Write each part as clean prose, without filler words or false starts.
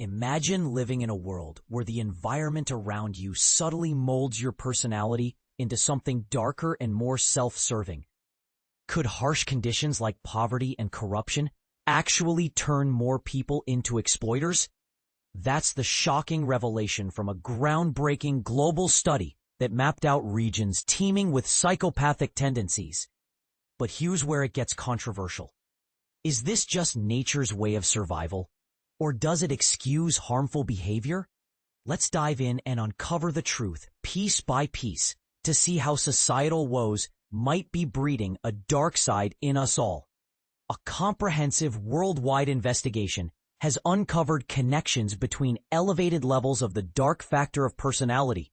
Imagine living in a world where the environment around you subtly molds your personality into something darker and more self-serving. Could harsh conditions like poverty and corruption actually turn more people into exploiters? That's the shocking revelation from a groundbreaking global study that mapped out regions teeming with psychopathic tendencies. But here's where it gets controversial. Is this just nature's way of survival? Or does it excuse harmful behavior? Let's dive in and uncover the truth, piece by piece, to see how societal woes might be breeding a dark side in us all. A comprehensive worldwide investigation has uncovered connections between elevated levels of the dark factor of personality,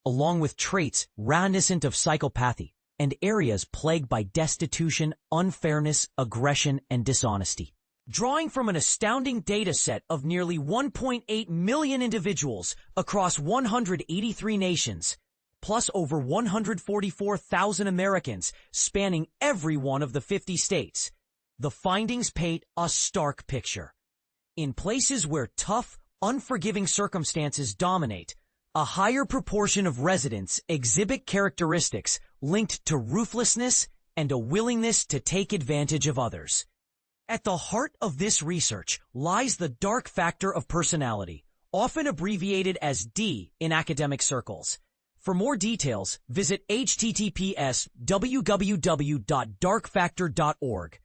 along with traits reminiscent of psychopathy, and areas plagued by destitution, unfairness, aggression, and dishonesty. Drawing from an astounding data set of nearly 1.8 million individuals across 183 nations, plus over 144,000 Americans spanning every one of the 50 states, the findings paint a stark picture. In places where tough, unforgiving circumstances dominate, a higher proportion of residents exhibit characteristics linked to ruthlessness and a willingness to take advantage of others. At the heart of this research lies the dark factor of personality, often abbreviated as D in academic circles. For more details, visit https://www.darkfactor.org.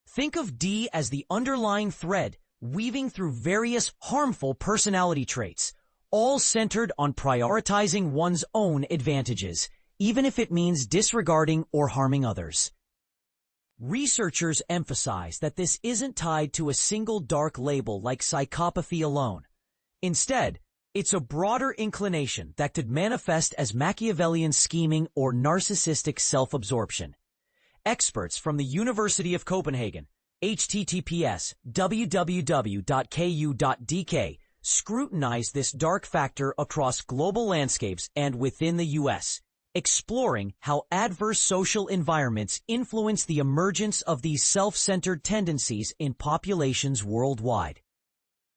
Think of D as the underlying thread weaving through various harmful personality traits, all centered on prioritizing one's own advantages, even if it means disregarding or harming others. Researchers emphasize that this isn't tied to a single dark label like psychopathy alone. Instead, it's a broader inclination that could manifest as Machiavellian scheming or narcissistic self-absorption. Experts from the University of Copenhagen, https://www.ku.dk, scrutinized this dark factor across global landscapes and within the U.S., exploring how adverse social environments influence the emergence of these self-centered tendencies in populations worldwide.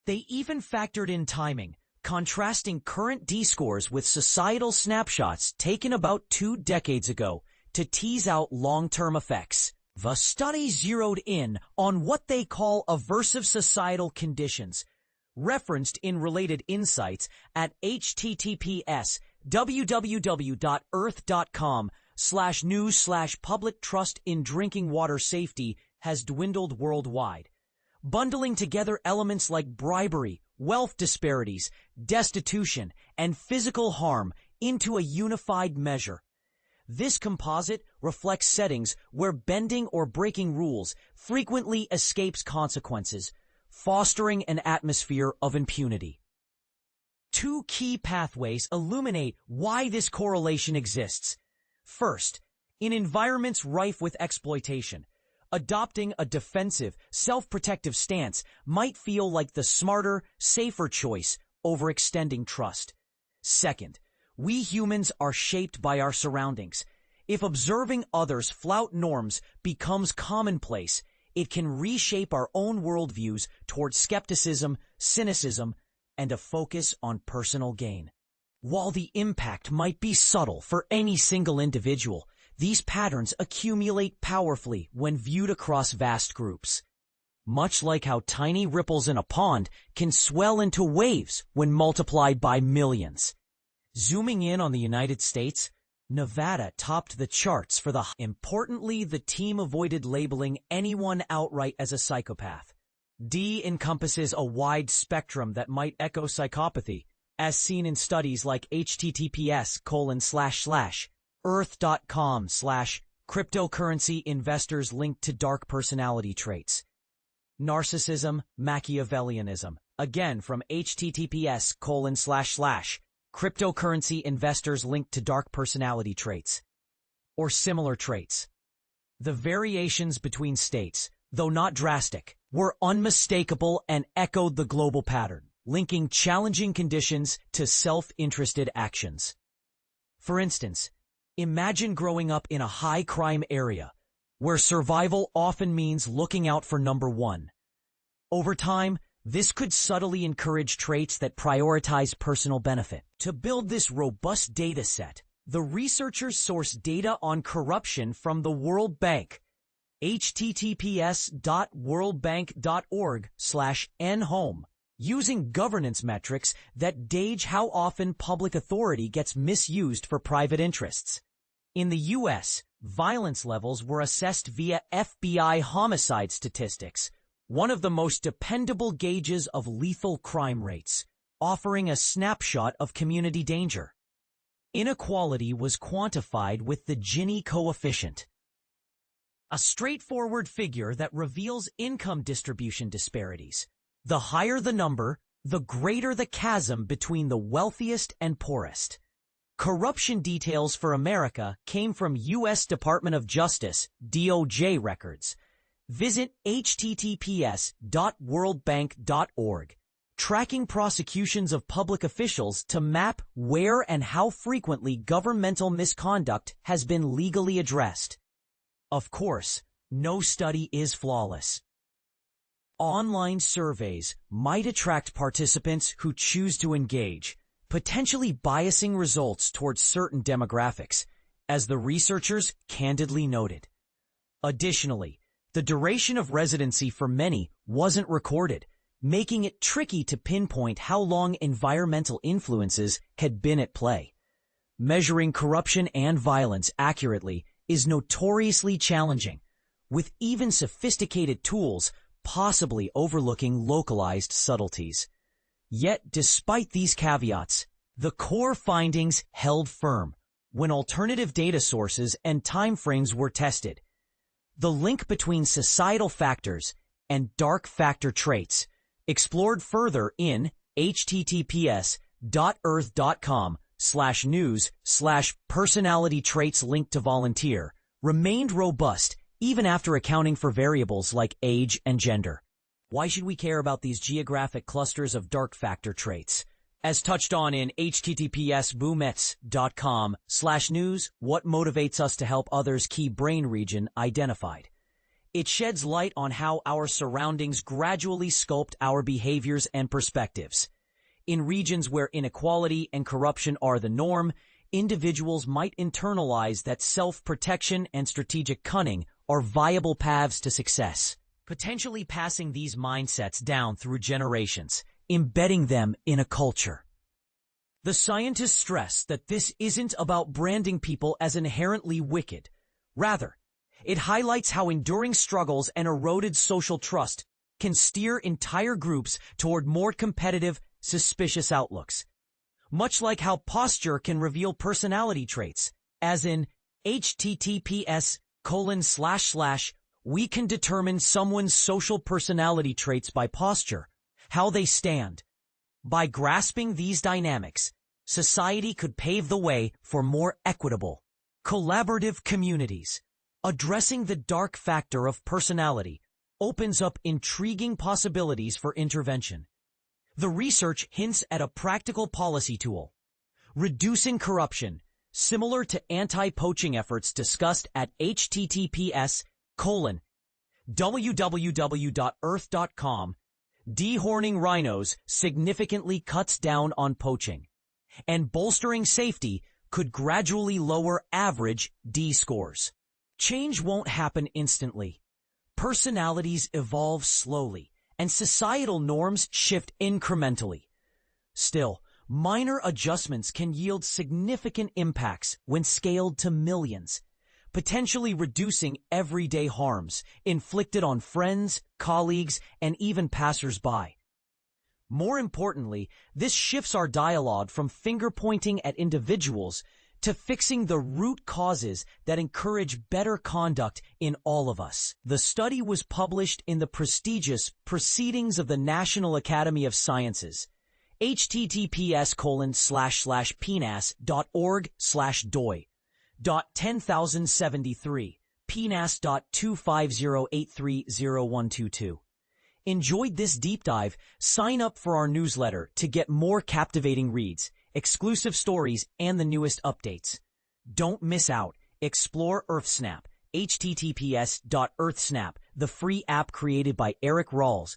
They even factored in timing, contrasting current D-scores with societal snapshots taken about 2 decades ago to tease out long-term effects. The study zeroed in on what they call aversive societal conditions, referenced in related insights at https://www.earth.com/news/public trust in drinking water safety has dwindled worldwide, bundling together elements like bribery, wealth disparities, destitution, and physical harm into a unified measure. This composite reflects settings where bending or breaking rules frequently escapes consequences, fostering an atmosphere of impunity. 2 key pathways illuminate why this correlation exists. First, in environments rife with exploitation, adopting a defensive, self-protective stance might feel like the smarter, safer choice over extending trust. Second, we humans are shaped by our surroundings. If observing others flout norms becomes commonplace, it can reshape our own worldviews toward skepticism, cynicism, and a focus on personal gain. While the impact might be subtle for any single individual, these patterns accumulate powerfully when viewed across vast groups. Much like how tiny ripples in a pond can swell into waves when multiplied by millions. Zooming in on the United States, Nevada topped the charts for Importantly, the team avoided labeling anyone outright as a psychopath. D encompasses a wide spectrum that might echo psychopathy, as seen in studies like https://earth.com/cryptocurrency investors linked to dark personality traits. Narcissism, Machiavellianism, again from https://cryptocurrency investors linked to dark personality traits, or similar traits. The variations between states, though not drastic, were unmistakable and echoed the global pattern, linking challenging conditions to self-interested actions. For instance, imagine growing up in a high-crime area, where survival often means looking out for number one. Over time, This could subtly encourage traits that prioritize personal benefit. To build this robust data set, the researchers sourced data on corruption from the World Bank, https://worldbank.org/nhome, using governance metrics that gauge how often public authority gets misused for private interests. In the U.S., violence levels were assessed via FBI homicide statistics, one of the most dependable gauges of lethal crime rates, offering a snapshot of community danger. Inequality was quantified with the Gini coefficient, a straightforward figure that reveals income distribution disparities. The higher the number, the greater the chasm between the wealthiest and poorest. Corruption details for America came from U.S. Department of Justice, DOJ records. Visit https://worldbank.org, tracking prosecutions of public officials to map where and how frequently governmental misconduct has been legally addressed. Of course, no study is flawless. Online surveys might attract participants who choose to engage, potentially biasing results towards certain demographics, as the researchers candidly noted. Additionally, the duration of residency for many wasn't recorded, making it tricky to pinpoint how long environmental influences had been at play. Measuring corruption and violence accurately is notoriously challenging, with even sophisticated tools possibly overlooking localized subtleties. Yet, despite these caveats, the core findings held firm when alternative data sources and timeframes were tested. The link between societal factors and dark factor traits, explored further in https://earth.com/news/personality traits linked to volunteer, remained robust even after accounting for variables like age and gender. Why should we care about these geographic clusters of dark factor traits? As touched on in https://boomets.com/news, what motivates us to help others' key brain region identified. It sheds light on how our surroundings gradually sculpt our behaviors and perspectives. In regions where inequality and corruption are the norm, individuals might internalize that self-protection and strategic cunning are viable paths to success, potentially passing these mindsets down through generations, embedding them in a culture. The scientists stress that this isn't about branding people as inherently wicked. Rather, it highlights how enduring struggles and eroded social trust can steer entire groups toward more competitive, suspicious outlooks. Much like how posture can reveal personality traits, as in https://we can determine someone's social personality traits by posture, how they stand. By grasping these dynamics, society could pave the way for more equitable, collaborative communities. Addressing the dark factor of personality opens up intriguing possibilities for intervention. The research hints at a practical policy tool, reducing corruption, similar to anti-poaching efforts discussed at https://www.earth.com. Dehorning rhinos significantly cuts down on poaching, and bolstering safety could gradually lower average D scores. Change won't happen instantly. Personalities evolve slowly, and societal norms shift incrementally. Still, minor adjustments can yield significant impacts when scaled to millions, potentially reducing everyday harms inflicted on friends, colleagues, and even passers-by. More importantly, this shifts our dialogue from finger-pointing at individuals to fixing the root causes that encourage better conduct in all of us. The study was published in the prestigious Proceedings of the National Academy of Sciences, https://pnas.org/doi.10073, pnas.250830122. Enjoyed this deep dive? Sign up for our newsletter to get more captivating reads, exclusive stories, and the newest updates. Don't miss out. Explore EarthSnap, https://earthsnap, the free app created by Eric Rawls,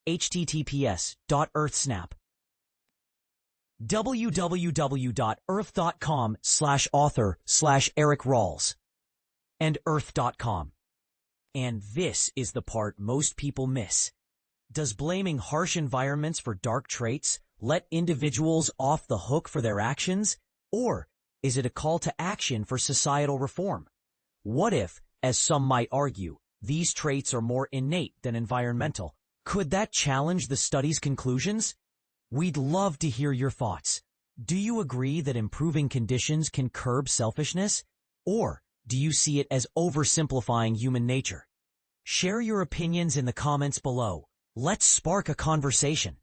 https://earthsnap www.earth.com/author/Eric Rawls and earth.com. And this is the part most people miss. Does blaming harsh environments for dark traits let individuals off the hook for their actions? Or is it a call to action for societal reform? What if, as some might argue, these traits are more innate than environmental? Could that challenge the study's conclusions? We'd love to hear your thoughts. Do you agree that improving conditions can curb selfishness? Or do you see it as oversimplifying human nature? Share your opinions in the comments below. Let's spark a conversation.